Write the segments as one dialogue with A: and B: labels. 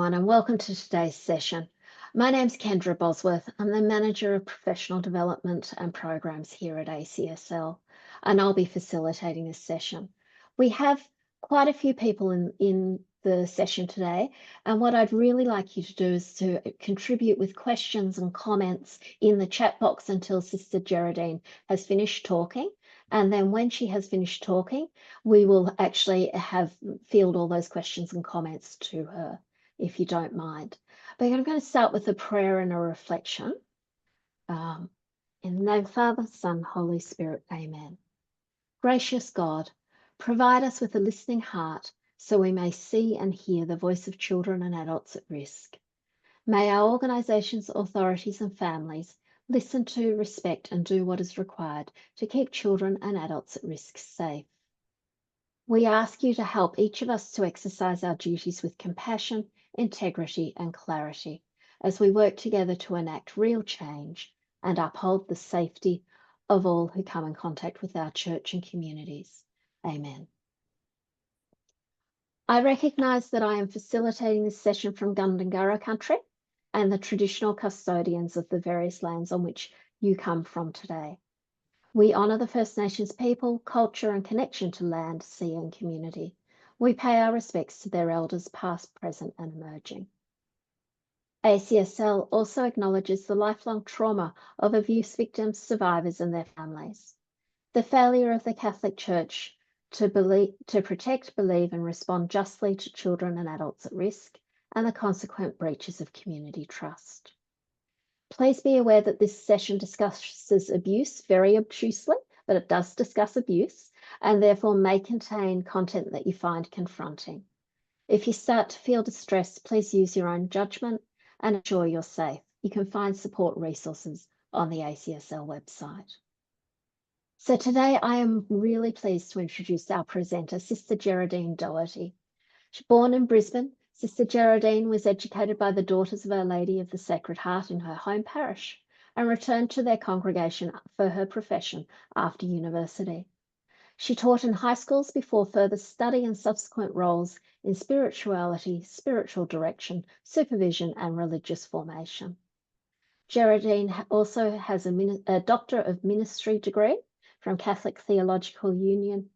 A: everyone, and welcome to today's session. My name's Kendra Bosworth. I'm the Manager of Professional Development and Programs here at ACSL, and I'll be facilitating this session. We have quite a few people in the session today, and what I'd really like you to do is to contribute with questions and comments in the chat box until Sister Gerardine has finished talking. And then when she has finished talking, we will actually field all those questions and comments to her, if you don't mind. But I'm going to start with a prayer and a reflection. In the name of the Father, Son, Holy Spirit, amen. Gracious God, provide us with a listening heart so we may see and hear the voice of children and adults at risk. May our organisations, authorities and families listen to, respect and do what is required to keep children and adults at risk safe. We ask you to help each of us to exercise our duties with compassion, integrity and clarity as we work together to enact real change and uphold the safety of all who come in contact with our church and communities. Amen. I recognise that I am facilitating this session from Gundungurra country and the traditional custodians of the various lands on which you come from today. We honour the First Nations people, culture and connection to land, sea and community. We pay our respects to their elders past, present and emerging. ACSL also acknowledges the lifelong trauma of abuse victims, survivors and their families. The failure of the Catholic Church to protect, believe and respond justly to children and adults at risk, and the consequent breaches of community trust. Please be aware that this session discusses abuse very obtusely, but it does discuss abuse and therefore may contain content that you find confronting. If you start to feel distressed, please use your own judgment and ensure you're safe. You can find support resources on the ACSL website. So today I am really pleased to introduce our presenter, Sister Gerardine Doherty. Born in Brisbane, Sister Gerardine was educated by the Daughters of Our Lady of the Sacred Heart in her home parish and returned to their congregation for her profession after university. She taught in high schools before further study and subsequent roles in spirituality, spiritual direction, supervision and religious formation. Gerardine also has a Doctor of Ministry degree from Catholic Theological Union,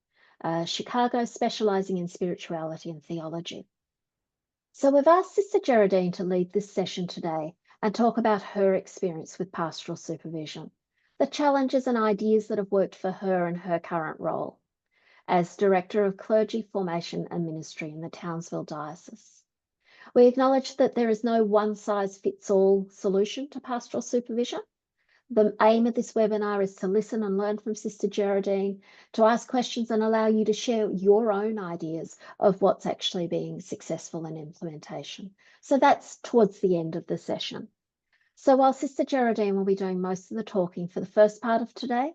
A: Chicago, specialising in spirituality and theology. So we've asked Sister Gerardine to lead this session today and talk about her experience with pastoral supervision, the challenges and ideas that have worked for her in her current role as Director of Clergy, Formation and Ministry in the Townsville Diocese. We acknowledge that there is no one-size-fits-all solution to pastoral supervision. The aim of this webinar is to listen and learn from Sister Gerardine, to ask questions and allow you to share your own ideas of what's actually being successful in implementation. So that's towards the end of the session. So while Sister Gerardine will be doing most of the talking for the first part of today,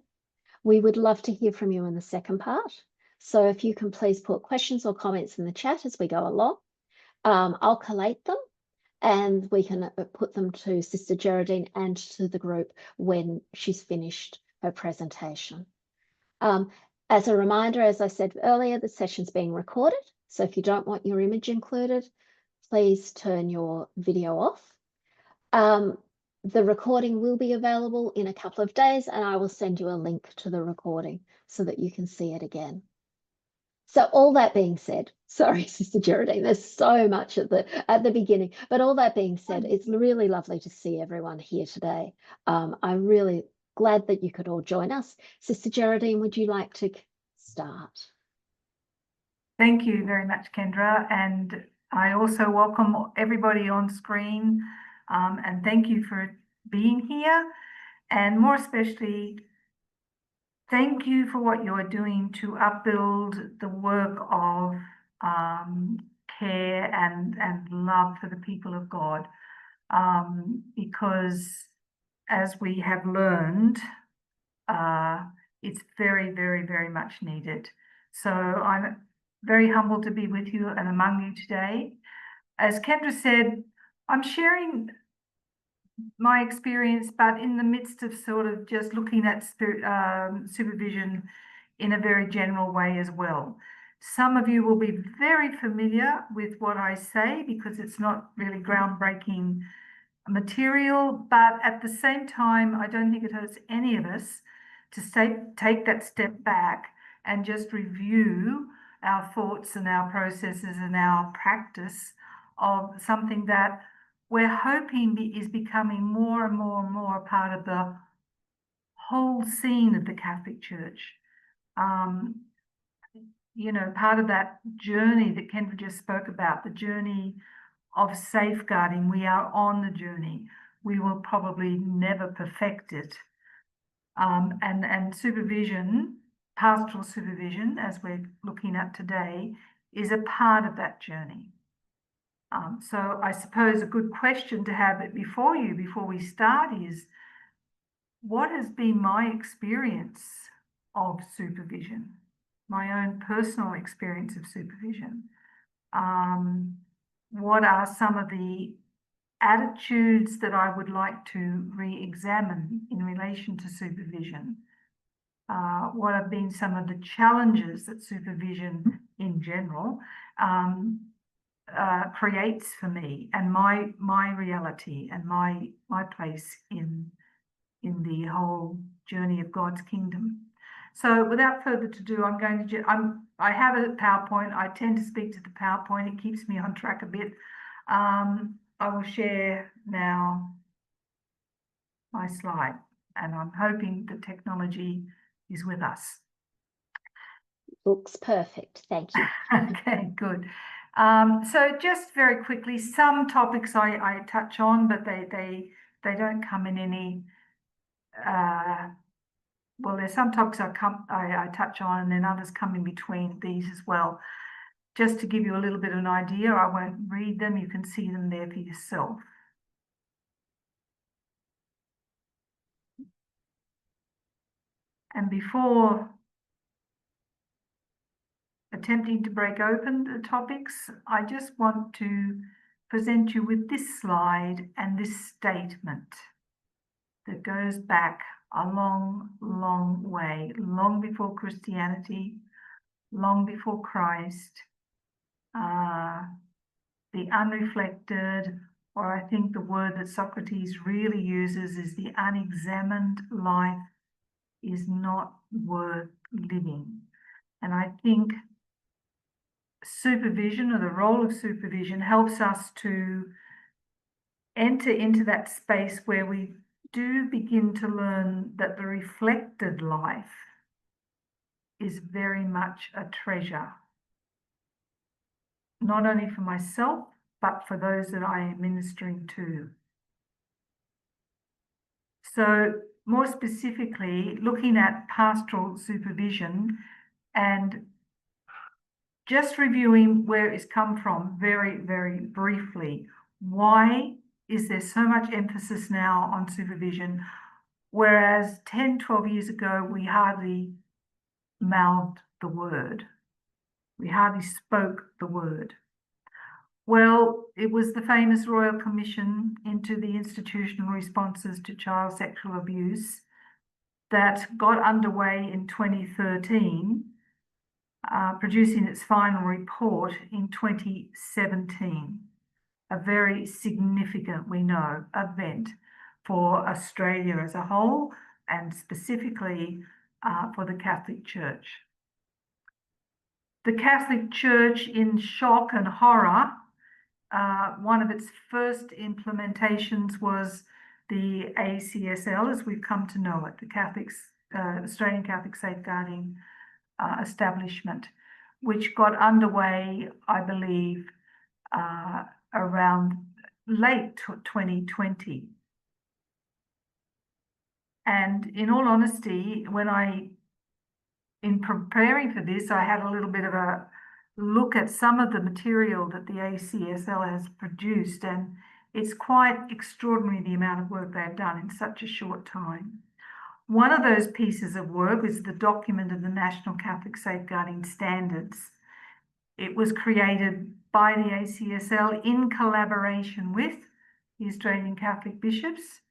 A: we would love to hear from you in the second part. So if you can please put questions or comments in the chat as we go along, I'll collate them and we can put them to Sister Gerardine and to the group when she's finished her presentation. As a reminder, as I said earlier, the session's being recorded. So if you don't want your image included, please turn your video off. The recording will be available in a couple of days and I will send you a link to the recording so that you can see it again. So all that being said, sorry, Sister Gerardine, there's so much at the beginning, but all that being said, it's really lovely to see everyone here today. I'm really glad that you could all join us. Sister Gerardine, would you like to start?
B: Thank you very much, Kendra, and I also welcome everybody on screen and thank you for being here, and more especially thank you for what you're doing to upbuild the work of care and love for the people of God, because as we have learned, it's very, very, very much needed. So I'm very humbled to be with you and among you today. As Kendra said, I'm sharing my experience, but in the midst of sort of just looking at supervision in a very general way as well. Some of you will be very familiar with what I say because it's not really groundbreaking material, but at the same time, I don't think it hurts any of us to take that step back and just review our thoughts and our processes and our practice of something that we're hoping is becoming more and more and more a part of the whole scene of the Catholic Church. You know, part of that journey that Kendra just spoke about, the journey of safeguarding, we are on the journey. We will probably never perfect it. And supervision, pastoral supervision, as we're looking at today, is a part of that journey. So I suppose a good question to have it before we start is, what has been my experience of supervision? My own personal experience of supervision. What are some of the attitudes that I would like to re-examine in relation to supervision? What have been some of the challenges that supervision in general creates for me and my reality and my place in the whole journey of God's kingdom? So without further ado, I'm going to I have a PowerPoint. I tend to speak to the PowerPoint. It keeps me on track a bit. I will share now my slide, and I'm hoping the technology is with us.
A: Looks perfect. Thank you.
B: Okay, good. So just very quickly, some topics I touch on, but they don't come in any. Well, there's some topics I touch on, and then others come in between these as well. Just to give you a little bit of an idea, I won't read them. You can see them there for yourself. And before attempting to break open the topics, I just want to present you with this slide and this statement that goes back a long, long way, long before Christianity, long before Christ. The unreflected, or I think the word that Socrates really uses is the unexamined life is not worth living. And I think supervision, or the role of supervision, helps us to enter into that space where we do begin to learn that the reflected life is very much a treasure, not only for myself, but for those that I am ministering to. So more specifically, looking at pastoral supervision and just reviewing where it's come from very, very briefly. Why is there so much emphasis now on supervision, whereas 10, 12 years ago, we hardly mouthed the word. We hardly spoke the word. Well, it was the famous Royal Commission into the institutional responses to child sexual abuse that got underway in 2013, producing its final report in 2017. A very significant, we know, event for Australia as a whole, and specifically for the Catholic Church. The Catholic Church, in shock and horror, one of its first implementations was the ACSL, as we've come to know it, the Australian Catholic Safeguarding Establishment, which got underway, I believe, around late 2020. And in all honesty, in preparing for this, I had a little bit of a look at some of the material that the ACSL has produced, and it's quite extraordinary the amount of work they've done in such a short time. One of those pieces of work is the document of the National Catholic Safeguarding Standards. It was created by the ACSL in collaboration with the Australian Catholic Bishops,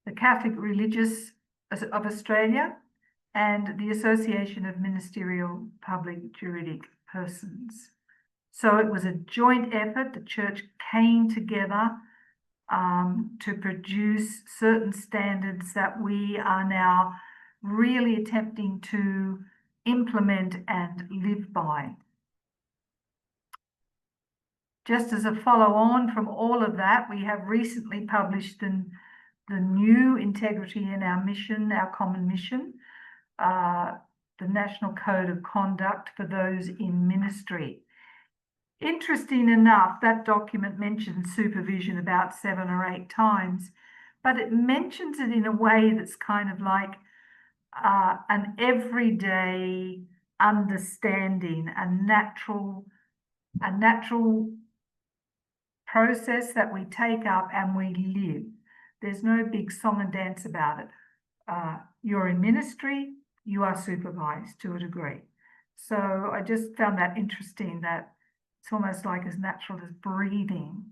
B: the Catholic Religious of Australia, and the Association of Ministerial Public Juridic persons. So it was a joint effort. The church came together to produce certain standards that we are now really attempting to implement and live by. Just as a follow-on from all of that, we have recently published the new integrity in our mission, our common mission, the National Code of Conduct for those in ministry. Interesting enough, that document mentions supervision about 7 or 8 times, but it mentions it in a way that's kind of like an everyday understanding, a natural process that we take up and we live. There's no big song and dance about it. You're in ministry, you are supervised to a degree. So I just found that interesting, that it's almost like as natural as breathing,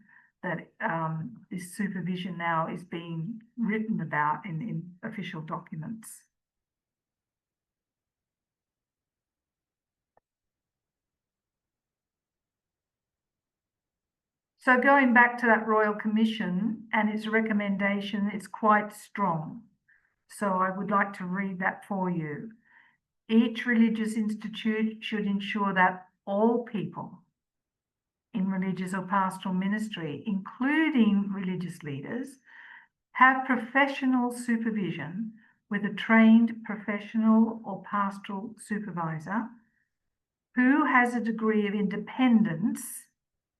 B: that this supervision now is being written about in official documents. So going back to that Royal Commission and its recommendation, it's quite strong. So I would like to read that for you. Each religious institute should ensure that all people in religious or pastoral ministry, including religious leaders, have professional supervision with a trained professional or pastoral supervisor who has a degree of independence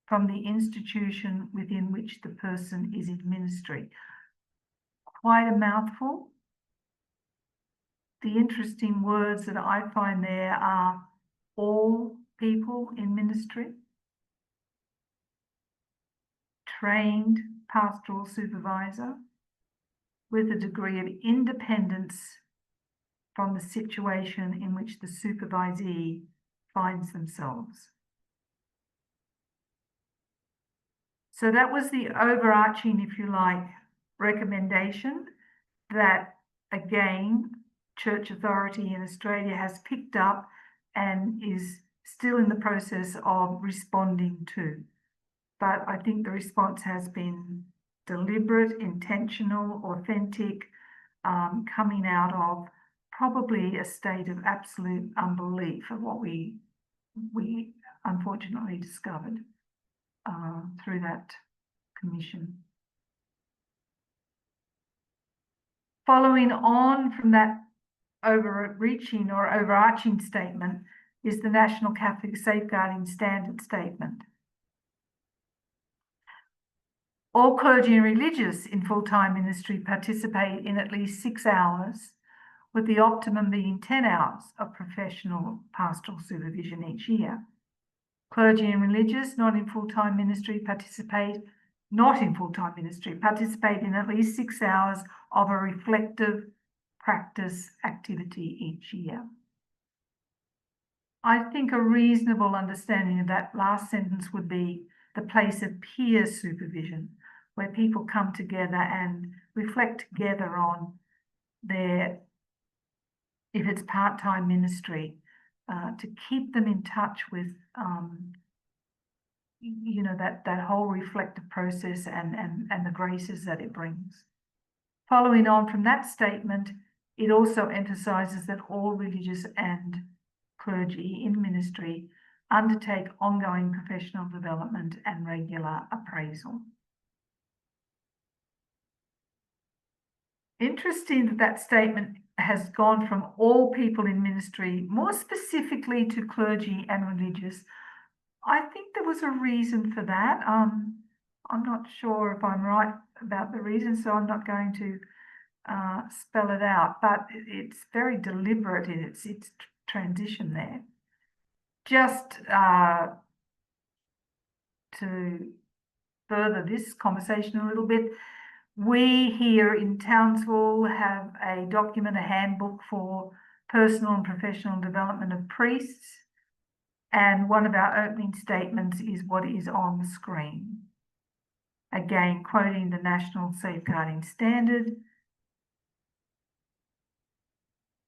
B: from the institution within which the person is in ministry. Quite a mouthful. The interesting words that I find there are all people in ministry, trained pastoral supervisor with a degree of independence from the situation in which the supervisee finds themselves. So that was the overarching, if you like, recommendation that, again, Church Authority in Australia has picked up and is still in the process of responding to. But I think the response has been deliberate, intentional, authentic, coming out of probably a state of absolute unbelief of what we unfortunately discovered through that commission. Following on from that overreaching or overarching statement is the National Catholic Safeguarding Standard Statement. All clergy and religious in full-time ministry participate in at least 6 hours, with the optimum being 10 hours of professional pastoral supervision each year. Clergy and religious not in full-time ministry participate in at least 6 hours of a reflective practice activity each year. I think a reasonable understanding of that last sentence would be the place of peer supervision, where people come together and reflect together on their, if it's part-time ministry, to keep them in touch with, you know, that whole reflective process and the graces that it brings. Following on from that statement, it also emphasises that all religious and clergy in ministry undertake ongoing professional development and regular appraisal. Interesting that that statement has gone from all people in ministry, more specifically to clergy and religious. I think there was a reason for that. I'm not sure if I'm right about the reason, so I'm not going to spell it out, but it's very deliberate in its transition there. Just to further this conversation a little bit, we here in Townsville have a document, a handbook for personal and professional development of priests. And one of our opening statements is what is on the screen. Again, quoting the National Safeguarding Standard,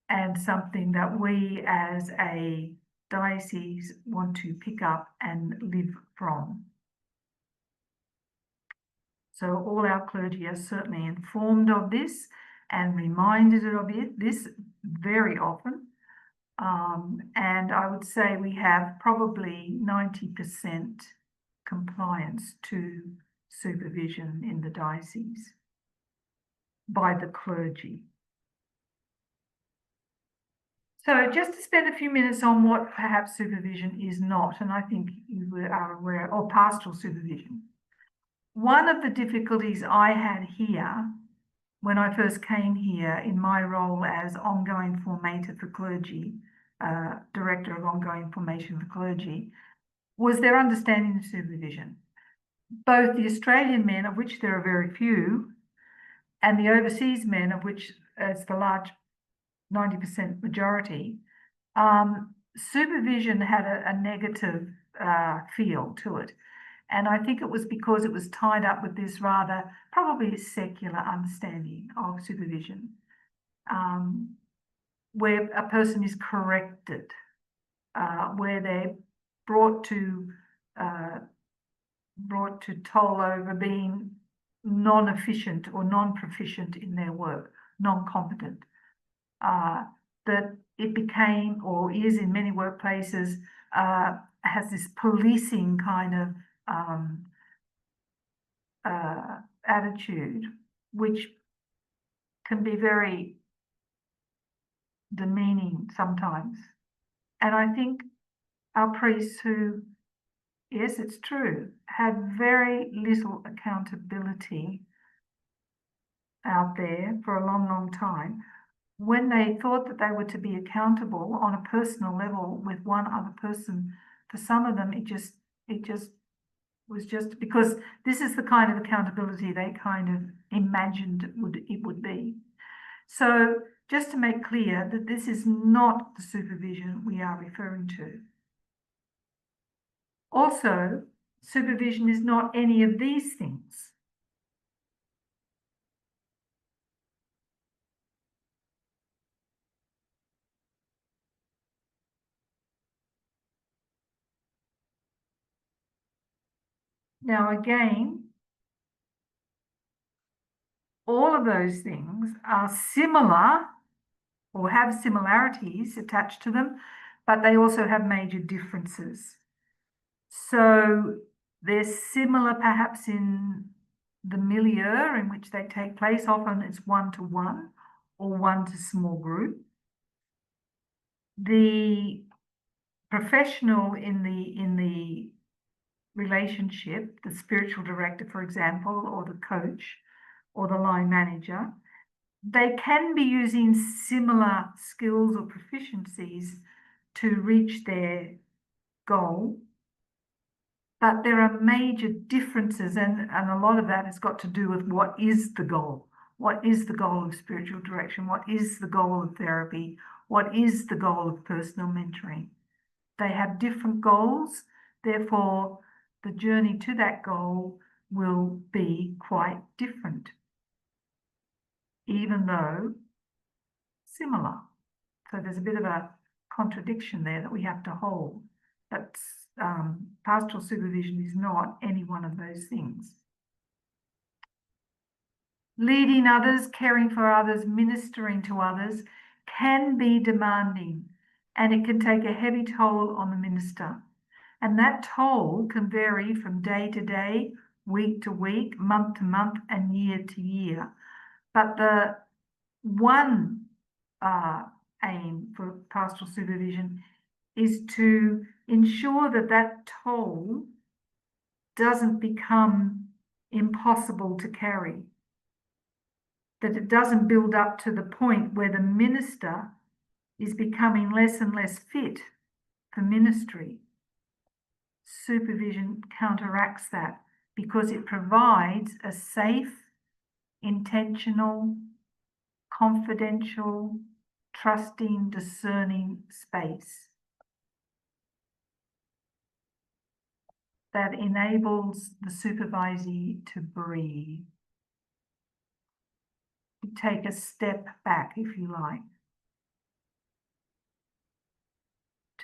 B: and something that we as a dioceses want to pick up and live from. So all our clergy are certainly informed of this and reminded of this very often. And I would say we have probably 90% compliance to supervision in the diocese by the clergy. So just to spend a few minutes on what perhaps supervision is not, and I think you are aware, or pastoral supervision. One of the difficulties I had here when I first came here in my role as ongoing formator for clergy, Director of Ongoing Formation for Clergy, was their understanding of supervision. Both the Australian men, of which there are very few, and the overseas men, of which it's the large 90% majority, supervision had a negative feel to it. And I think it was because it was tied up with this rather probably secular understanding of supervision, where a person is corrected, where they're brought to toll over being non-efficient or non-proficient in their work, non-competent. That it became, or is in many workplaces, has this policing kind of attitude, which can be very demeaning sometimes. And I think our priests who, yes, it's true, had very little accountability out there for a long, long time, when they thought that they were to be accountable on a personal level with one other person, for some of them, it just was just because this is the kind of accountability they kind of imagined it would be. So just to make clear that this is not the supervision we are referring to. Also, supervision is not any of these things. Now, again, all of those things are similar or have similarities attached to them, but they also have major differences. So they're similar perhaps in the milieu in which they take place. Often it's one-to-one or one-to-small group. The professional in the relationship, the spiritual director, for example, or the coach or the line manager, they can be using similar skills or proficiencies to reach their goal, but there are major differences, and a lot of that has got to do with what is the goal. What is the goal of spiritual direction? What is the goal of therapy? What is the goal of personal mentoring? They have different goals, therefore the journey to that goal will be quite different, even though similar. So there's a bit of a contradiction there that we have to hold. But pastoral supervision is not any one of those things. Leading others, caring for others, ministering to others can be demanding, and it can take a heavy toll on the minister. And that toll can vary from day to day, week to week, month to month, and year to year. But the one aim for pastoral supervision is to ensure that that toll doesn't become impossible to carry, that it doesn't build up to the point where the minister is becoming less and less fit for ministry. Supervision counteracts that because it provides a safe, intentional, confidential, trusting, discerning space that enables the supervisee to breathe, to take a step back, if you like,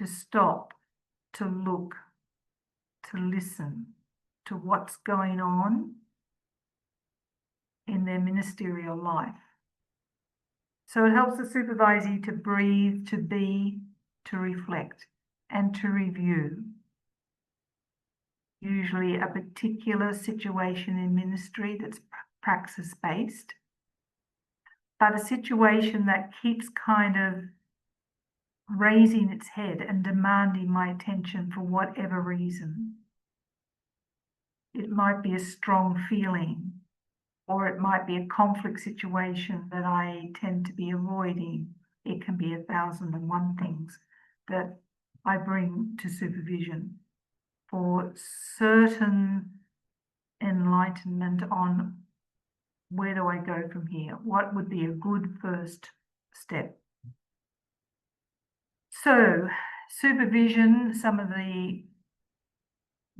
B: to stop, to look, to listen to what's going on in their ministerial life. So it helps the supervisee to breathe, to be, to reflect, and to review. Usually a particular situation in ministry that's praxis-based, but a situation that keeps kind of raising its head and demanding my attention for whatever reason. It might be a strong feeling, or it might be a conflict situation that I tend to be avoiding. It can be 1,001 things that I bring to supervision for certain enlightenment on where do I go from here? What would be a good first step? So, supervision, some of the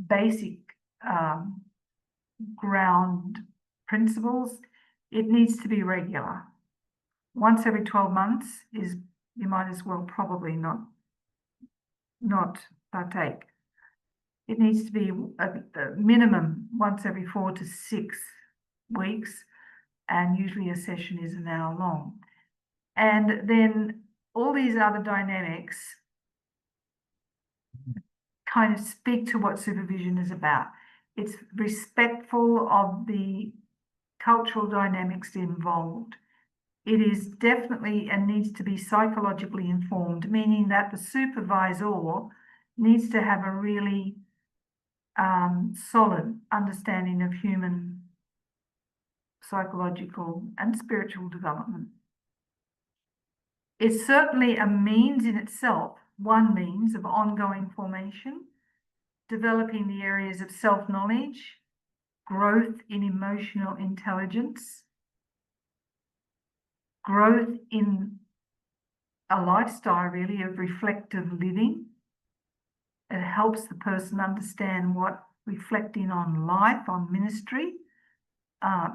B: basic ground principles, it needs to be regular. Once every 12 months is, you might as well probably not partake. It needs to be a minimum once every 4 to 6 weeks, and usually a session is an hour long. And then all these other dynamics kind of speak to what supervision is about. It's respectful of the cultural dynamics involved. It is definitely and needs to be psychologically informed, meaning that the supervisor needs to have a really solid understanding of human psychological and spiritual development. It's certainly a means in itself, one means of ongoing formation, developing the areas of self-knowledge, growth in emotional intelligence, growth in a lifestyle really of reflective living. It helps the person understand what reflecting on life, on ministry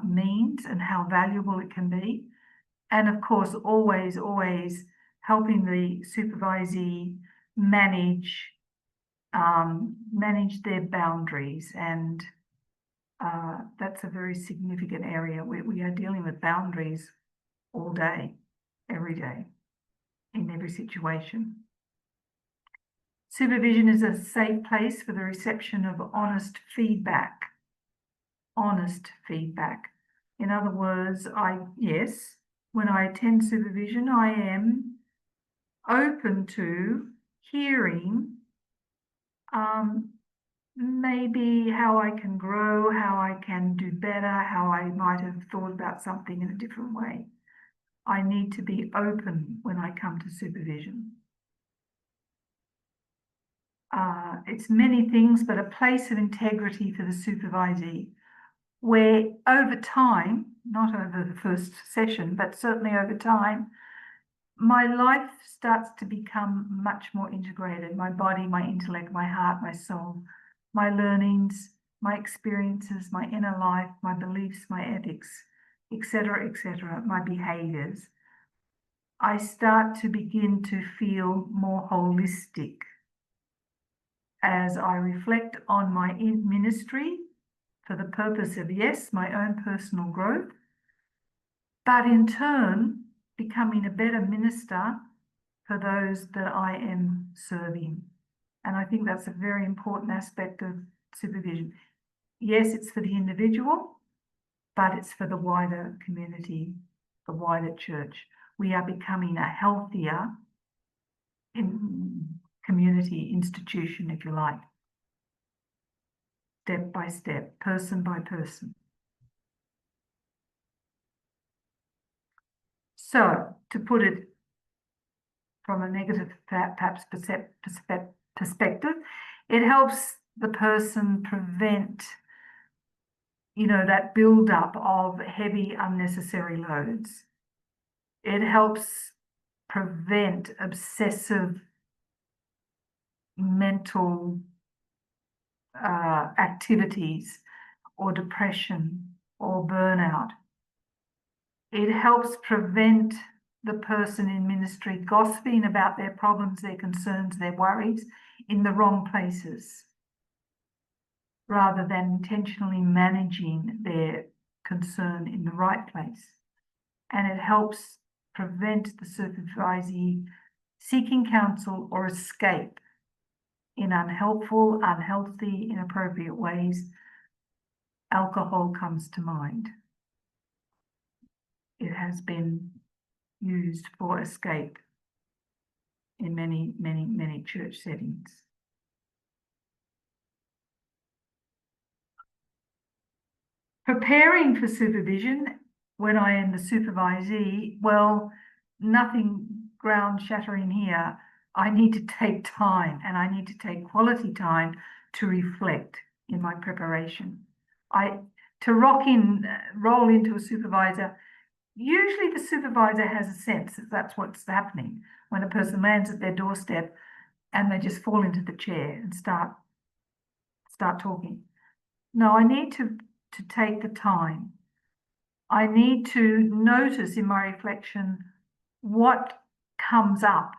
B: means and how valuable it can be. And of course, always helping the supervisee manage their boundaries, and that's a very significant area. We are dealing with boundaries all day, every day, in every situation. Supervision is a safe place for the reception of honest feedback. Honest feedback. In other words, when I attend supervision, I am open to hearing maybe how I can grow, how I can do better, how I might have thought about something in a different way. I need to be open when I come to supervision. It's many things, but a place of integrity for the supervisee, where over time, not over the first session, but certainly over time, my life starts to become much more integrated. My body, my intellect, my heart, my soul, my learnings, my experiences, my inner life, my beliefs, my ethics, etc., my behaviors. I start to begin to feel more holistic as I reflect on my ministry for the purpose of, yes, my own personal growth, but in turn, becoming a better minister for those that I am serving. And I think that's a very important aspect of supervision. Yes, it's for the individual, but it's for the wider community, the wider church. We are becoming a healthier community institution, if you like, step by step, person by person. So, to put it from a negative perhaps perspective, it helps the person prevent, that build-up of heavy unnecessary loads. It helps prevent obsessive mental activities or depression or burnout. It helps prevent the person in ministry gossiping about their problems, their concerns, their worries in the wrong places, rather than intentionally managing their concern in the right place. And it helps prevent the supervisee seeking counsel or escape in unhelpful, unhealthy, inappropriate ways. Alcohol comes to mind. It has been used for escape in many, many, many church settings. Preparing for supervision when I am the supervisee, well, nothing ground shattering here. I need to take time, and I need to take quality time to reflect in my preparation. To roll into a supervisor, usually the supervisor has a sense that that's what's happening when a person lands at their doorstep and they just fall into the chair and start talking. No, I need to take the time. I need to notice in my reflection what comes up,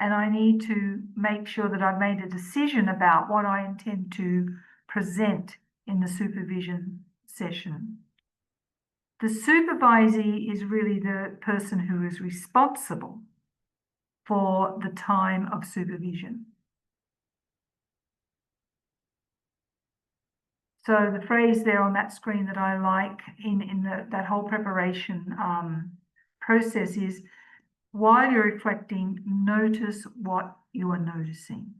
B: and I need to make sure that I've made a decision about what I intend to present in the supervision session. The supervisee is really the person who is responsible for the time of supervision. So the phrase there on that screen that I like in that whole preparation process is, while you're reflecting, notice what you are noticing.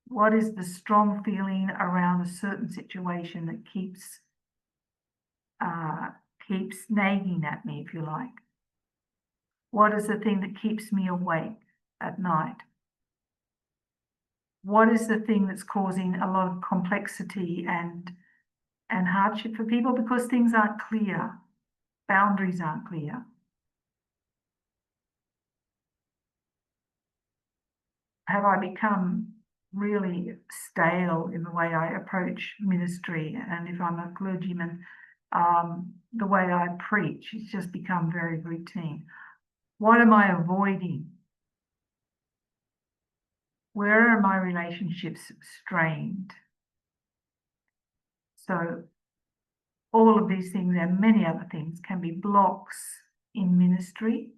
B: What is the strong feeling around a certain situation that keeps nagging at me, if you like? What is the thing that keeps me awake at night? What is the thing that's causing a lot of complexity and hardship for people because things aren't clear, boundaries aren't clear? Have I become really stale in the way I approach ministry? And if I'm a clergyman, the way I preach, it's just become very routine. What am I avoiding? Where are my relationships strained? So all of these things and many other things can be blocks in ministry,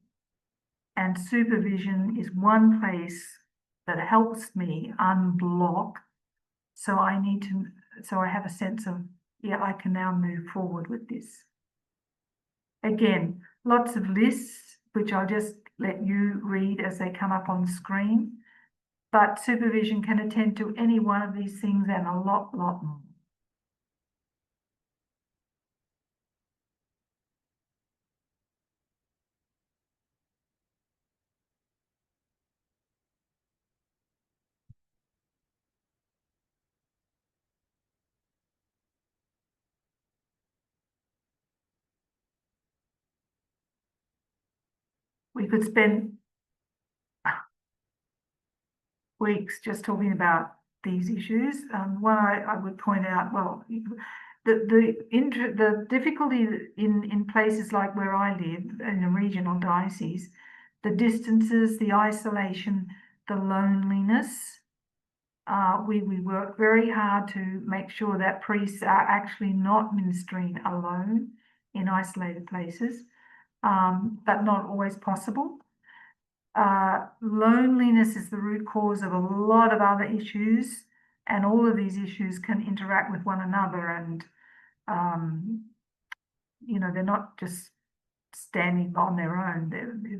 B: and supervision is one place that helps me unblock. So I have a sense of, yeah, I can now move forward with this. Again, lots of lists, which I'll just let you read as they come up on the screen. But supervision can attend to any one of these things and a lot more. We could spend weeks just talking about these issues. One I would point out, well, the difficulty in places like where I live, in a regional diocese, the distances, the isolation, the loneliness. We work very hard to make sure that priests are actually not ministering alone in isolated places, but not always possible. Loneliness is the root cause of a lot of other issues, and all of these issues can interact with one another, and they're not just standing on their own.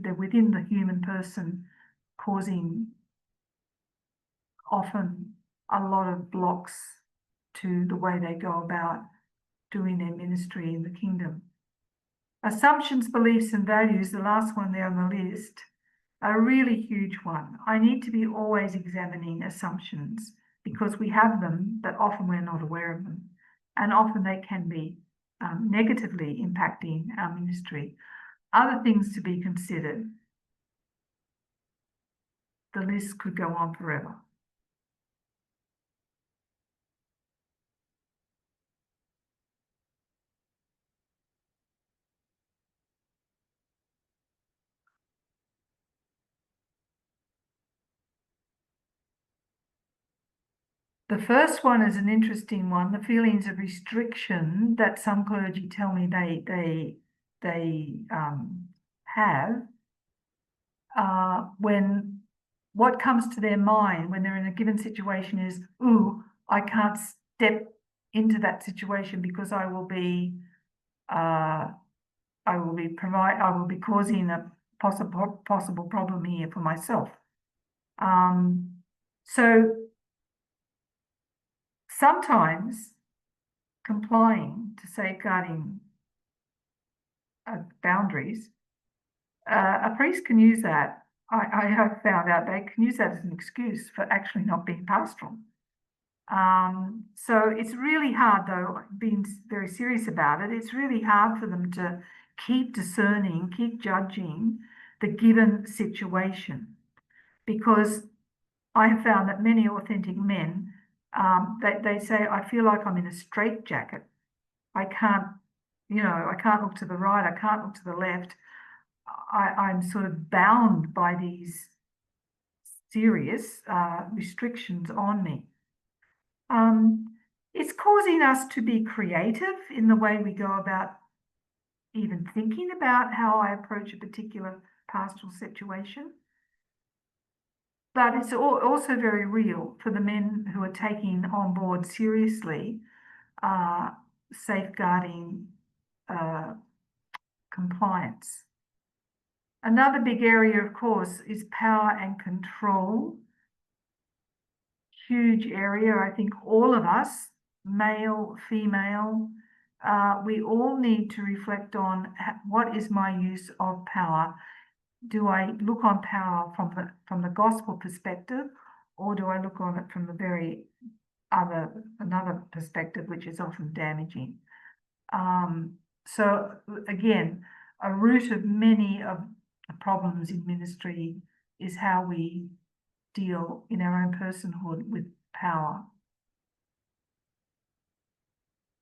B: They're within the human person, causing often a lot of blocks to the way they go about doing their ministry in the kingdom. Assumptions, beliefs, and values, the last one there on the list, a really huge one. I need to be always examining assumptions because we have them, but often we're not aware of them. And often they can be negatively impacting our ministry. Other things to be considered. The list could go on forever. The first one is an interesting one, the feelings of restriction that some clergy tell me they have when what comes to their mind when they're in a given situation is, ooh, I can't step into that situation because I will be causing a possible problem here for myself. So sometimes complying to safeguarding boundaries, a priest can use that. I have found out they can use that as an excuse for actually not being pastoral. So it's really hard, though, being very serious about it, it's really hard for them to keep discerning, keep judging the given situation. Because I have found that many authentic men, they say, I feel like I'm in a straitjacket. I can't look to the right, I can't look to the left. I'm sort of bound by these serious restrictions on me. It's causing us to be creative in the way we go about even thinking about how I approach a particular pastoral situation. But it's also very real for the men who are taking on board seriously safeguarding compliance. Another big area, of course, is power and control. Huge area. I think all of us, male, female, we all need to reflect on what is my use of power. Do I look on power from the gospel perspective, or do I look on it from the another perspective, which is often damaging? So again, a root of many of the problems in ministry is how we deal in our own personhood with power.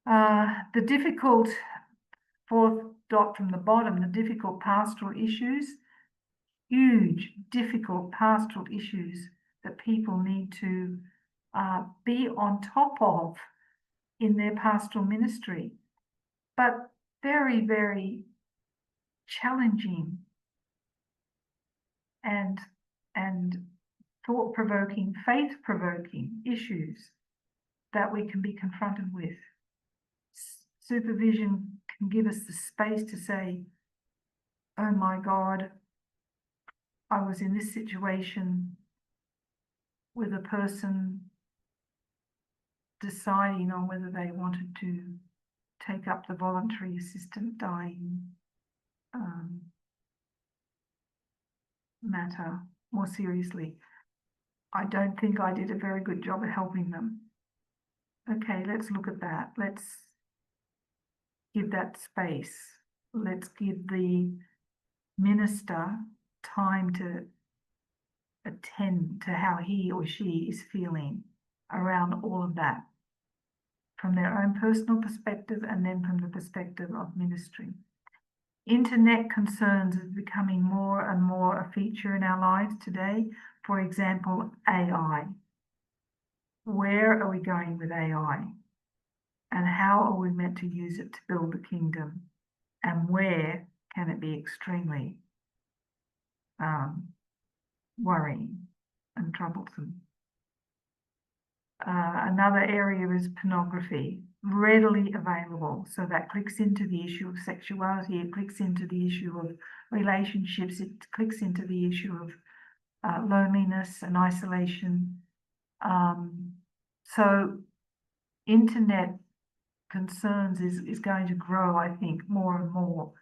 B: The difficult, fourth dot from the bottom, the difficult pastoral issues, huge, difficult pastoral issues that people need to be on top of in their pastoral ministry, but very, very challenging and thought-provoking, faith-provoking issues that we can be confronted with. Supervision can give us the space to say, oh my God, I was in this situation with a person deciding on whether they wanted to take up the voluntary assistant dying matter more seriously. I don't think I did a very good job at helping them. Okay, let's look at that. Let's give that space. Let's give the minister time to attend to how he or she is feeling around all of that, from their own personal perspective and then from the perspective of ministry. Internet concerns is becoming more and more a feature in our lives today. For example, AI. Where are we going with AI? And how are we meant to use it to build the kingdom? And where can it be extremely worrying and troublesome? Another area is pornography, readily available. So that clicks into the issue of sexuality, it clicks into the issue of relationships, it clicks into the issue of loneliness and isolation. So internet concerns is going to grow, I think, more and more,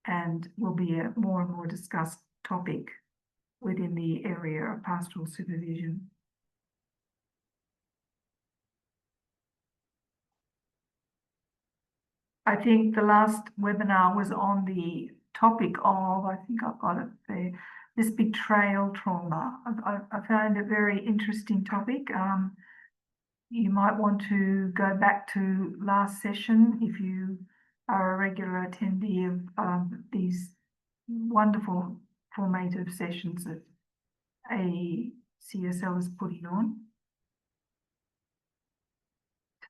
B: and will be a more and more discussed topic within the area of pastoral supervision. I think the last webinar was on the topic of, I think I've got it there, this betrayal trauma. I found it a very interesting topic. You might want to go back to last session if you are a regular attendee of these wonderful formative sessions that a CSL is putting on.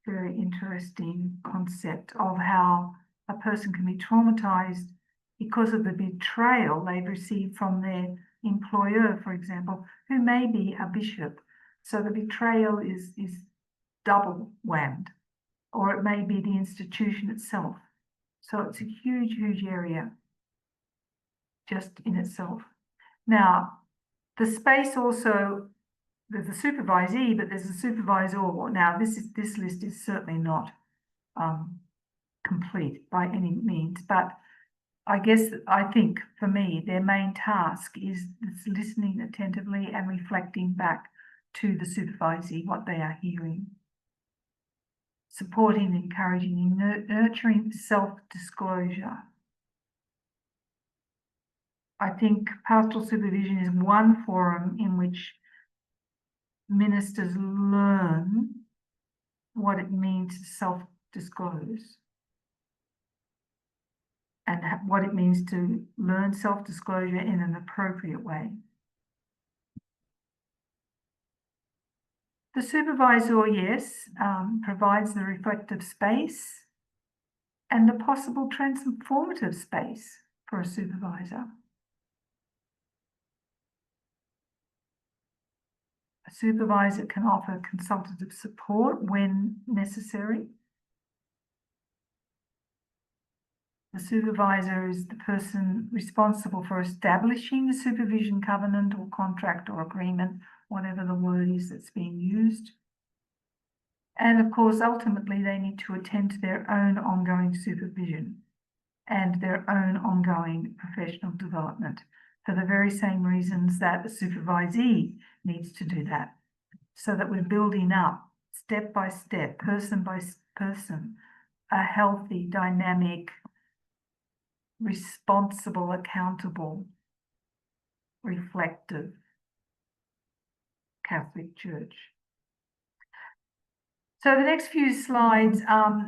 B: very interesting concept of how a person can be traumatized because of the betrayal they've received from their employer, for example, who may be a bishop. So the betrayal is double whammed, or it may be the institution itself. So it's a huge, huge area just in itself. Now, the space also, there's a supervisee, but there's a supervisor. Now, this list is certainly not complete by any means, but I think for me, their main task is listening attentively and reflecting back to the supervisee what they are hearing. Supporting, encouraging, and nurturing self-disclosure. I think pastoral supervision is one forum in which ministers learn what it means to self-disclose and what it means to learn self-disclosure in an appropriate way. The supervisor, yes, provides the reflective space and the possible transformative space for a supervisor. A supervisor can offer consultative support when necessary. The supervisor is the person responsible for establishing the supervision covenant or contract or agreement, whatever the word is that's being used. And of course, ultimately, they need to attend to their own ongoing supervision and their own ongoing professional development for the very same reasons that the supervisee needs to do that, so that we're building up step by step, person by person, a healthy, dynamic, responsible, accountable, reflective Catholic Church. So the next few slides, there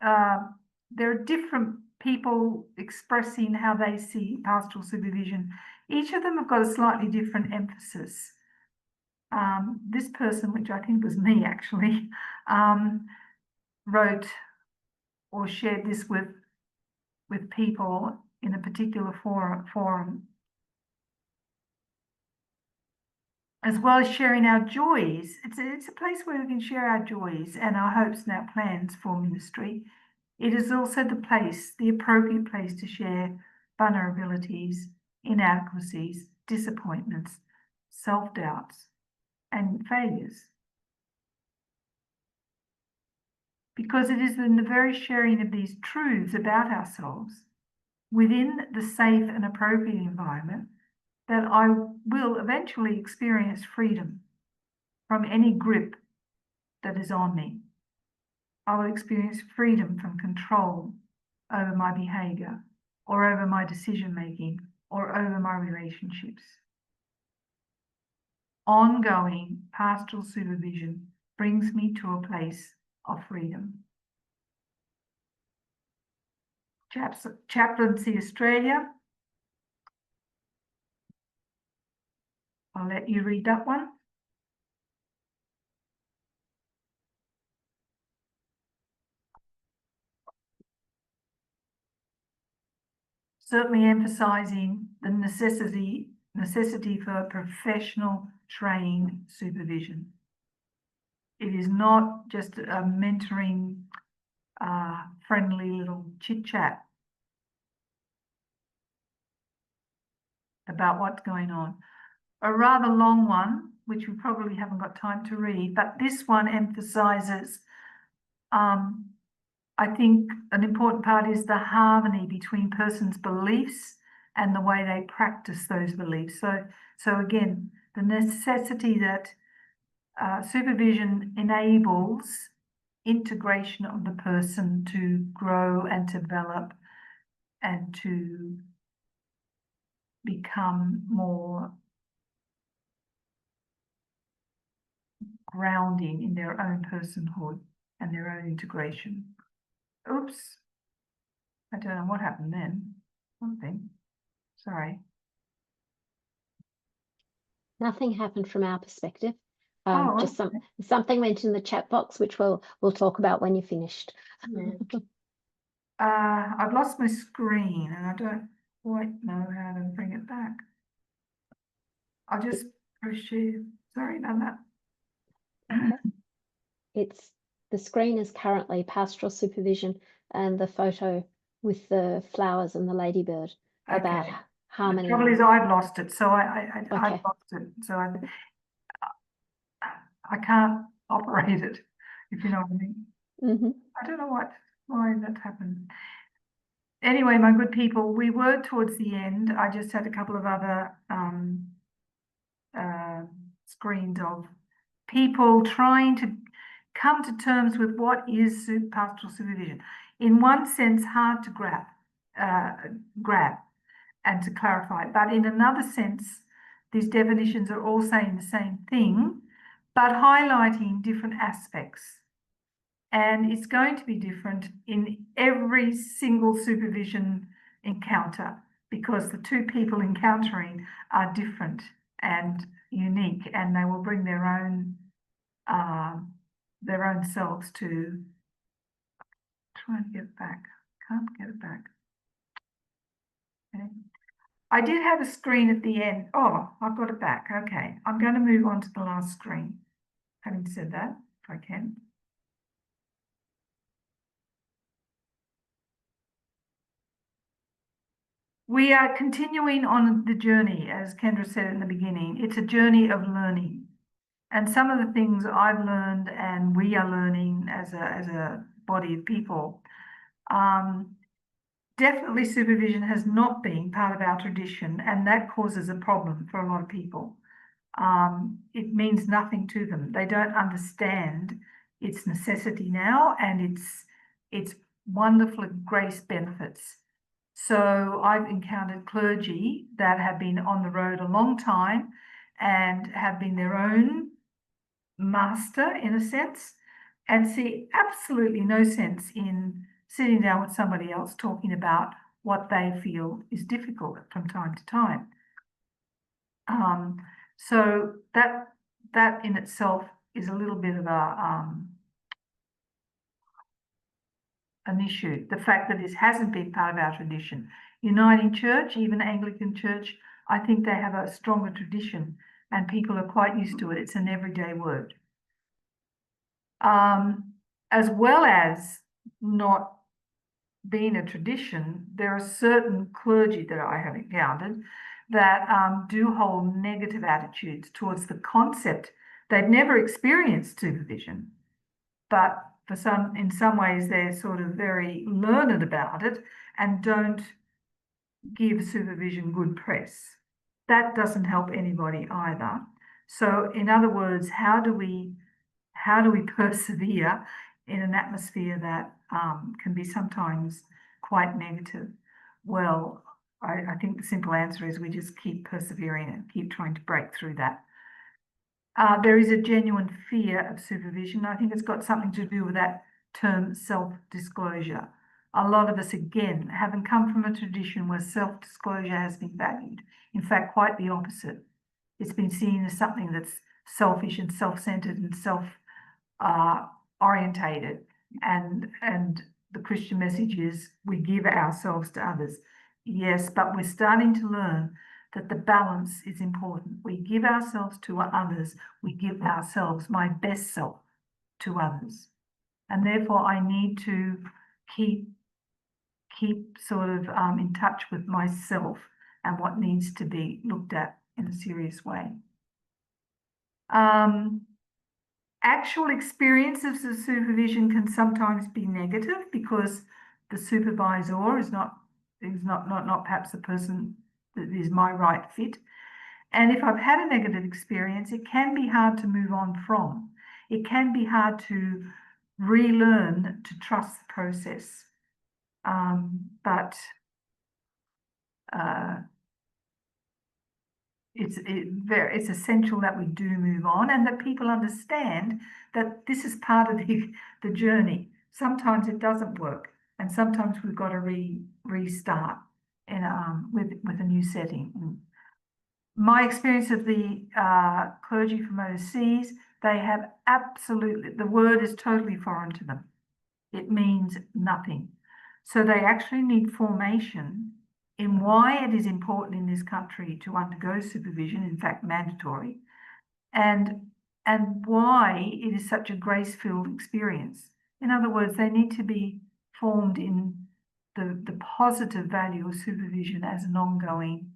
B: are different people expressing how they see pastoral supervision. Each of them have got a slightly different emphasis. This person, which I think was me actually, wrote or shared this with people in a particular forum, as well as sharing our joys. It's a place where we can share our joys and our hopes and our plans for ministry. It is also the appropriate place to share vulnerabilities, inadequacies, disappointments, self-doubts, and failures. Because it is in the very sharing of these truths about ourselves within the safe and appropriate environment that I will eventually experience freedom from any grip that is on me. I will experience freedom from control over my behaviour or over my decision-making or over my relationships. Ongoing pastoral supervision brings me to a place of freedom. Chaplaincy Australia. I'll let you read that one. Certainly emphasising the necessity for professional trained supervision. It is not just a mentoring, friendly little chit-chat about what's going on. A rather long one, which we probably haven't got time to read, but this one emphasises, I think an important part is the harmony between persons' beliefs and the way they practice those beliefs. So again, the necessity that supervision enables integration of the person to grow and develop and to become more grounding in their own personhood and their own integration. Oops, I don't know what happened then. One thing, sorry.
A: Nothing happened from our perspective. Just something went in the chat box, which we'll talk about when you're finished.
B: Yeah. I've lost my screen and I don't quite know how to bring it back. I'll just press share. Sorry about that.
A: Okay. The screen is currently Pastoral Supervision and the photo with the flowers and the ladybird about harmony.
B: The trouble is I've lost it, so I've lost it, so I can't operate it, if you know what I mean.
A: Mm-hmm.
B: I don't know why that happened. Anyway, my good people, we were towards the end. I just had a couple of other screens of people trying to come to terms with what is pastoral supervision. In one sense, hard to grab and to clarify, but in another sense, these definitions are all saying the same thing, but highlighting different aspects. And it's going to be different in every single supervision encounter because the two people encountering are different and unique, and they will bring their own selves to try and get it back. Can't get it back. Okay. I did have a screen at the end. Oh, I've got it back. Okay, I'm going to move on to the last screen. Having said that, if I can. We are continuing on the journey, as Kendra said in the beginning. It's a journey of learning. And some of the things I've learned and we are learning as a body of people, definitely supervision has not been part of our tradition, and that causes a problem for a lot of people. It means nothing to them. They don't understand its necessity now and its wonderful grace benefits. So I've encountered clergy that have been on the road a long time and have been their own master in a sense, and see absolutely no sense in sitting down with somebody else talking about what they feel is difficult from time to time. So that in itself is a little bit of an issue. The fact that this hasn't been part of our tradition. Uniting Church, even Anglican Church, I think they have a stronger tradition and people are quite used to it. It's an everyday word. As well as not being a tradition, there are certain clergy that I have encountered that do hold negative attitudes towards the concept. They've never experienced supervision, but in some ways they're sort of very learned about it and don't give supervision good press. That doesn't help anybody either. So in other words, how do we persevere in an atmosphere that can be sometimes quite negative? Well, I think the simple answer is we just keep persevering and keep trying to break through that. There is a genuine fear of supervision. I think it's got something to do with that term self-disclosure. A lot of us, again, haven't come from a tradition where self-disclosure has been valued. In fact, quite the opposite. It's been seen as something that's selfish and self-centered and self-orientated. And the Christian message is we give ourselves to others. Yes, but we're starting to learn that the balance is important. We give ourselves to others. We give ourselves, my best self, to others. And therefore, I need to keep sort of in touch with myself and what needs to be looked at in a serious way. Actual experiences of supervision can sometimes be negative because the supervisor is not perhaps the person that is my right fit. And if I've had a negative experience, it can be hard to move on from. It can be hard to relearn to trust the process. But it's essential that we do move on and that people understand that this is part of the journey. Sometimes it doesn't work, and sometimes we've got to restart with a new setting. My experience of the clergy from overseas, They have absolutely, the word is totally foreign to them. It means nothing. So they actually need formation in why it is important in this country to undergo supervision, in fact, mandatory, and why it is such a grace-filled experience. In other words, they need to be formed in the positive value of supervision as an ongoing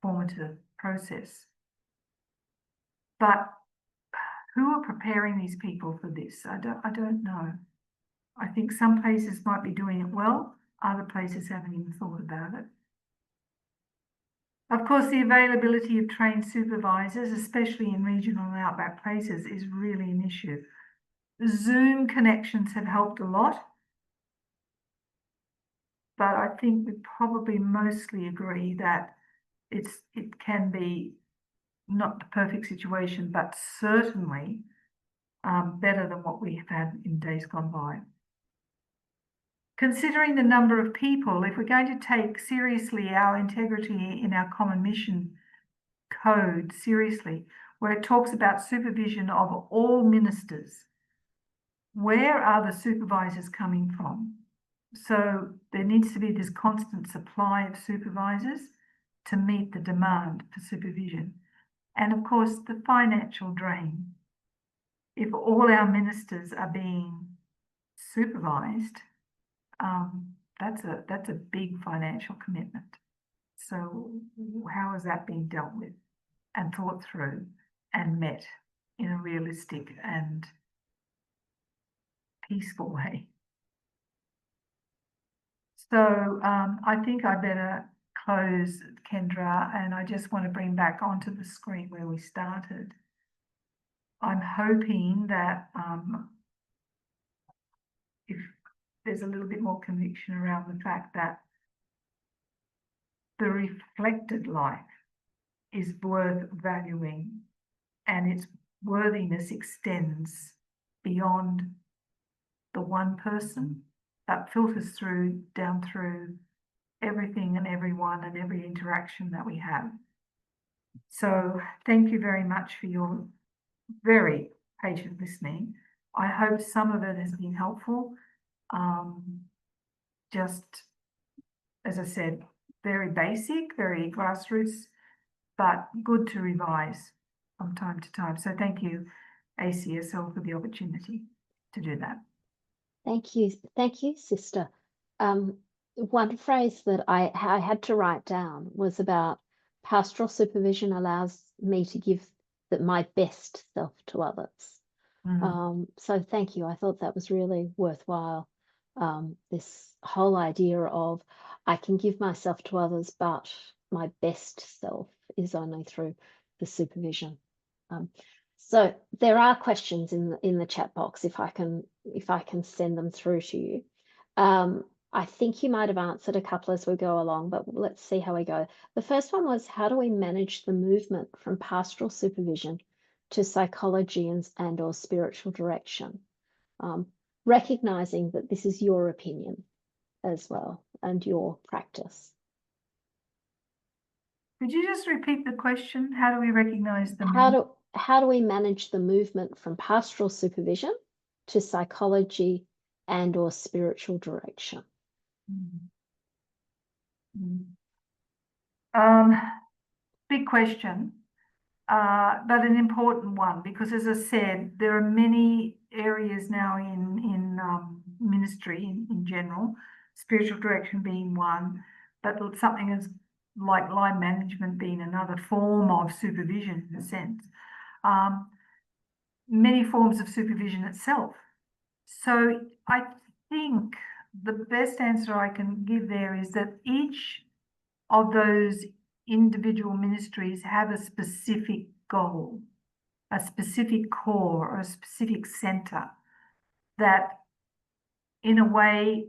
B: formative process. But who are preparing these people for this? I don't know. I think some places might be doing it well, other places haven't even thought about it. Of course, the availability of trained supervisors, especially in regional and outback places, is really an issue. Zoom connections have helped a lot, but I think we probably mostly agree that it can be not the perfect situation, but certainly better than what we have had in days gone by. Considering the number of people, if we're going to take seriously our integrity in our common mission code seriously, where it talks about supervision of all ministers, where are the supervisors coming from? So there needs to be this constant supply of supervisors to meet the demand for supervision. And of course, the financial drain. If all our ministers are being supervised, that's a big financial commitment. So how is that being dealt with and thought through and met in a realistic and peaceful way? So I think I better close, Kendra, and I just want to bring back onto the screen where we started. I'm hoping that if there's a little bit more conviction around the fact that the reflected life is worth valuing, and its worthiness extends beyond the one person, but filters through, down through everything and everyone and every interaction that we have. So thank you very much for your very patient listening. I hope some of it has been helpful. Just, as I said, very basic, very grassroots, but good to revise from time to time. So thank you, ACSL, for the opportunity to do that.
A: Thank you, sister. One phrase that I had to write down was about pastoral supervision allows me to give my best self to others. So thank you. I thought that was really worthwhile. This whole idea of I can give myself to others, but my best self is only through the supervision. So there are questions in the chat box if I can send them through to you. I think you might have answered a couple as we go along, but let's see how we go. The first one was, how do we manage the movement from pastoral supervision to psychology and or spiritual direction? Recognizing that this is your opinion as well and your practice.
B: Could you just repeat the question? How do we recognize the
A: how do we manage the movement from pastoral supervision to psychology and or spiritual direction?
B: Big question, but an important one, because as I said, there are many areas now in ministry in general, spiritual direction being one, but something as like line management being another form of supervision in a sense. Many forms of supervision itself. So I think the best answer I can give there is that each of those individual ministries have a specific goal, a specific core, or a specific center that in a way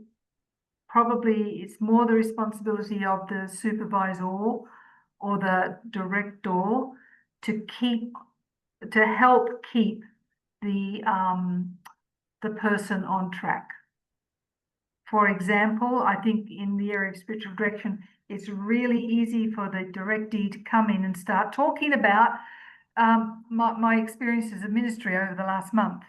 B: probably it's more the responsibility of the supervisor or the director to help keep the person on track. For example, I think in the area of spiritual direction, it's really easy for the directee to come in and start talking about My experience as a ministry over the last month.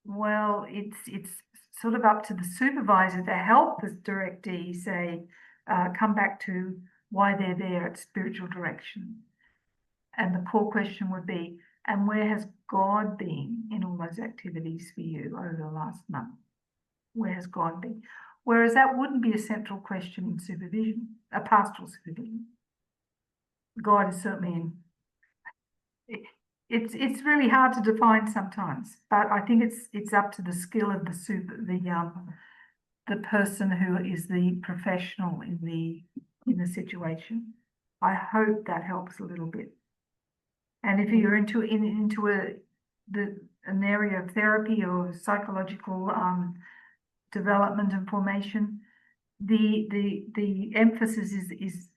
B: Well, it's sort of up to the supervisor to help the directee say, come back to why they're there at spiritual direction. And the core question would be, and where has God been in all those activities for you over the last month? Where has God been? Whereas that wouldn't be a central question in supervision, a pastoral supervision. God is certainly in. It's really hard to define sometimes, but I think it's up to the skill of the person who is the professional in the situation. I hope that helps a little bit. And if you're into an area of therapy or psychological development and formation, the emphasis is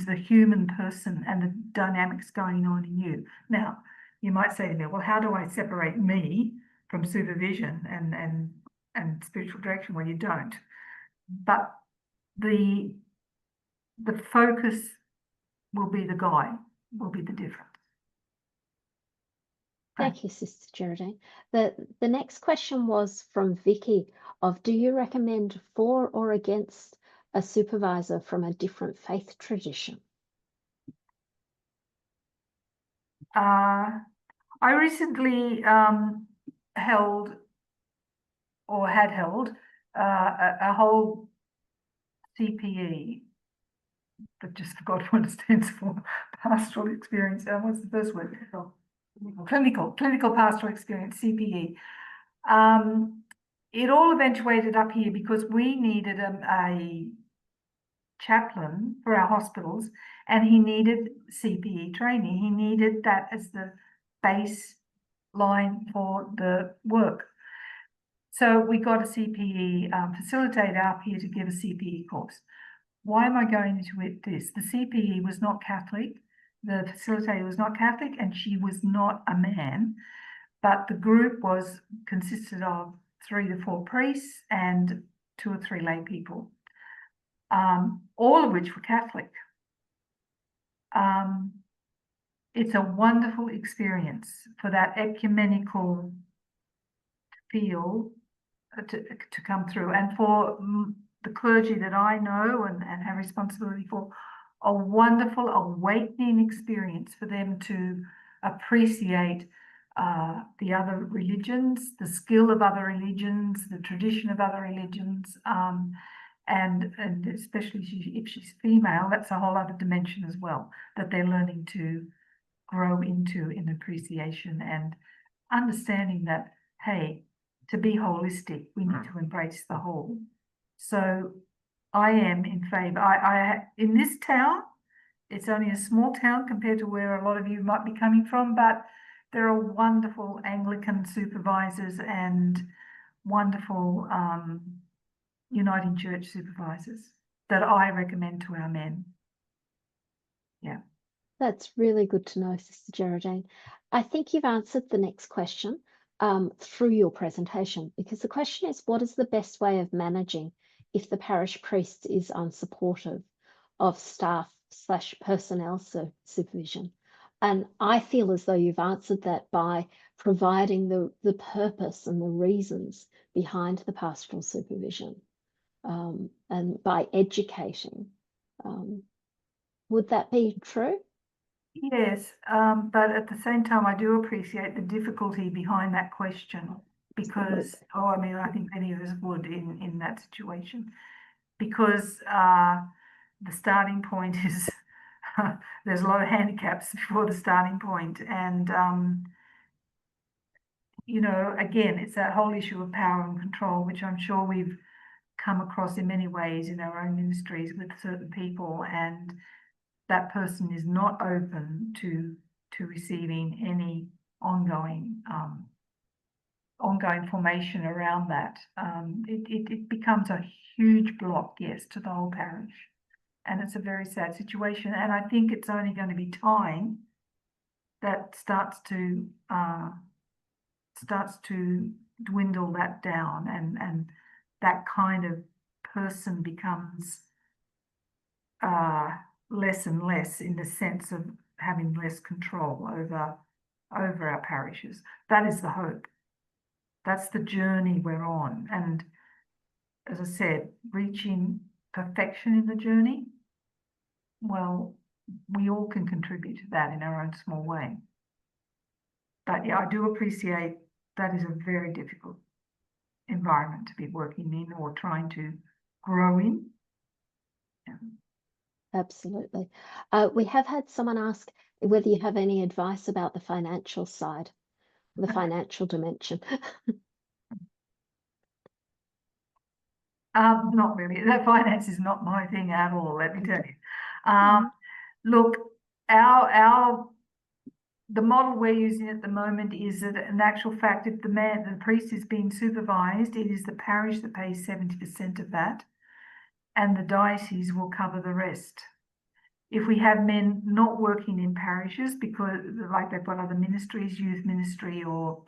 B: the human person and the dynamics going on in you. Now, you might say to me, well, how do I separate me from supervision and spiritual direction? Well, you don't. But the focus will be the guide, will be the difference.
A: Thank you, Sister Gerardine. The next question was from Vicky of, do you recommend for or against a supervisor from a different faith tradition?
B: I recently held a whole CPE, but just forgot what it stands for, pastoral experience. What's the first word? Clinical pastoral experience, CPE. It all eventuated up here because we needed a chaplain for our hospitals, and he needed CPE training. He needed that as the baseline for the work. So we got a CPE facilitator up here to give a CPE course. Why am I going into this? The CPE was not Catholic. The facilitator was not Catholic, and she was not a man, but the group consisted of 3 to 4 priests and 2 or 3 lay people, all of which were Catholic. It's a wonderful experience for that ecumenical feel to come through, and for the clergy that I know and have responsibility for, a wonderful awakening experience for them to appreciate the other religions, the skill of other religions, the tradition of other religions, and especially if she's female, that's a whole other dimension as well that they're learning to grow into in appreciation and understanding that, hey, to be holistic, we need to embrace the whole. So I am in favour. I in this town, it's only a small town compared to where a lot of you might be coming from, but there are wonderful Anglican supervisors and wonderful Uniting Church supervisors that I recommend to our men. Yeah.
A: That's really good to know, Sister Gerardine. I think you've answered the next question through your presentation, because the question is, what is the best way of managing if the parish priest is unsupportive of staff/personnel supervision? And I feel as though you've answered that by providing the purpose and the reasons behind the pastoral supervision, and by educating. Would that be true?
B: Yes, but at the same time, I do appreciate the difficulty behind that question because, I mean, I think many of us would in that situation, because the starting point is there's a lot of handicaps before the starting point, and you know, again, it's that whole issue of power and control, which I'm sure we've come across in many ways in our own ministries with certain people, and that person is not open to receiving any ongoing formation around that. It becomes a huge block, yes, to the whole parish, and it's a very sad situation. And I think it's only going to be time that starts to dwindle that down, and that kind of person becomes less and less, in the sense of having less control over our parishes. That is the hope. That's the journey we're on. And as I said, reaching perfection in the journey, well, we all can contribute to that in our own small way. But yeah, I do appreciate that is a very difficult environment to be working in or trying to grow in. Yeah.
A: Absolutely. We have had someone ask whether you have any advice about the financial side, the financial dimension.
B: Not really. That finance is not my thing at all, let me tell you. Look, the model we're using at the moment is that in actual fact, if the priest is being supervised, it is the parish that pays 70% of that, and the diocese will cover the rest. If we have men not working in parishes because like they've got other ministries, youth ministry, or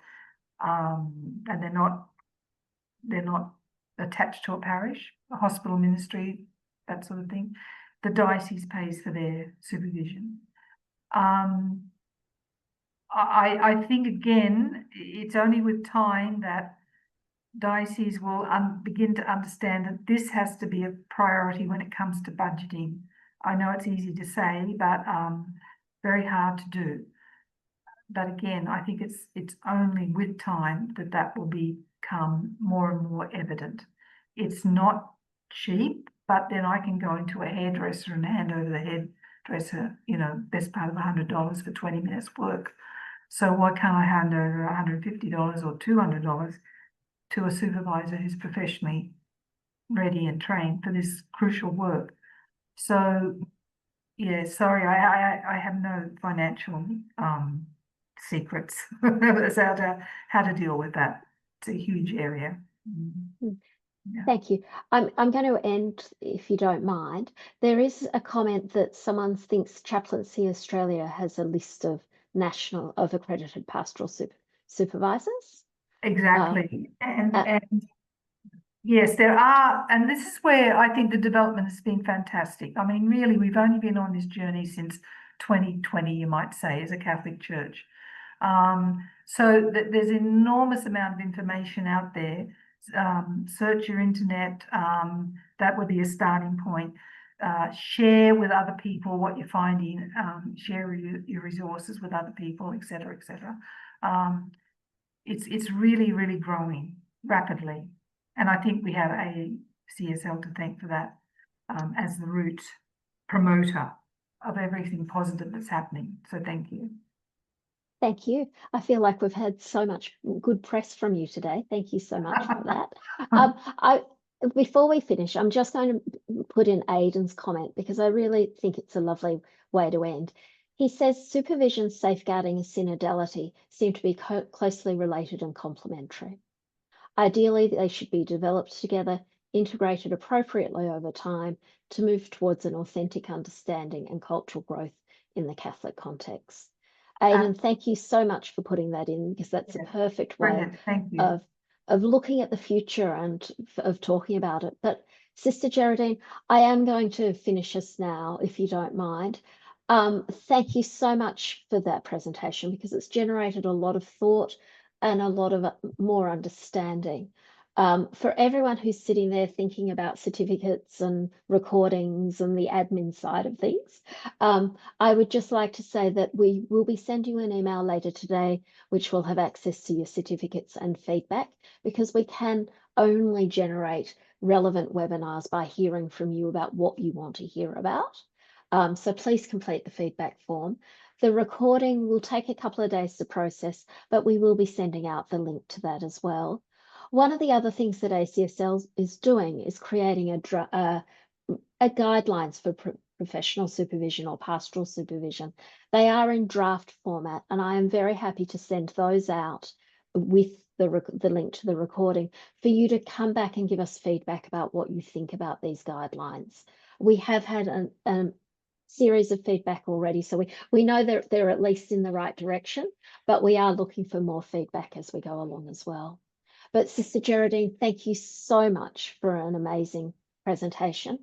B: and they're not attached to a parish, a hospital ministry, that sort of thing, the diocese pays for their supervision. I think, again, it's only with time that diocese will begin to understand that this has to be a priority when it comes to budgeting. I know it's easy to say, but very hard to do. But again, I think it's only with time that will become more and more evident. It's not cheap, but then I can go into a hairdresser and hand over the hairdresser, best part of $100 for 20 minutes work. So why can't I hand over $150 or $200 to a supervisor who's professionally ready and trained for this crucial work? So, yeah, sorry, I have no financial secrets as how to deal with that. It's a huge area.
A: Yeah. Thank you. I'm going to end, if you don't mind. There is a comment that someone thinks Chaplaincy Australia has a list of accredited pastoral supervisors.
B: Exactly. And yes, there are, and this is where I think the development has been fantastic. I mean, really, we've only been on this journey since 2020, you might say, as a Catholic Church. So there's an enormous amount of information out there. Search your internet, that would be a starting point. Share with other people what you're finding, share your resources with other people, etc., etc. It's really, really growing rapidly. And I think we have ACSL to thank for that as the root promoter of everything positive that's happening. So thank you.
A: Thank you. I feel like we've had so much good press from you today. Thank you so much for that. Before we finish, I'm just going to put in Aidan's comment because I really think it's a lovely way to end. He says supervision, safeguarding, and synodality seem to be closely related and complementary. Ideally, they should be developed together, integrated appropriately over time to move towards an authentic understanding and cultural growth in the Catholic context. Aidan, thank you so much for putting that in because that's a perfect way of looking at the future and of talking about it. But Sister Gerardine, I am going to finish us now, if you don't mind. Thank you so much for that presentation because it's generated a lot of thought and a lot of more understanding. For everyone who's sitting there thinking about certificates and recordings and the admin side of things, I would just like to say that we will be sending you an email later today, which will have access to your certificates and feedback, because we can only generate relevant webinars by hearing from you about what you want to hear about. So please complete the feedback form. The recording will take a couple of days to process, but we will be sending out the link to that as well. One of the other things that ACSL is doing is creating a guidelines for professional supervision or pastoral supervision. They are in draft format, and I am very happy to send those out with the link to the recording for you to come back and give us feedback about what you think about these guidelines. We have had a series of feedback already, so we know that they're at least in the right direction, but we are looking for more feedback as we go along as well. But Sister Gerardine, thank you so much for an amazing presentation.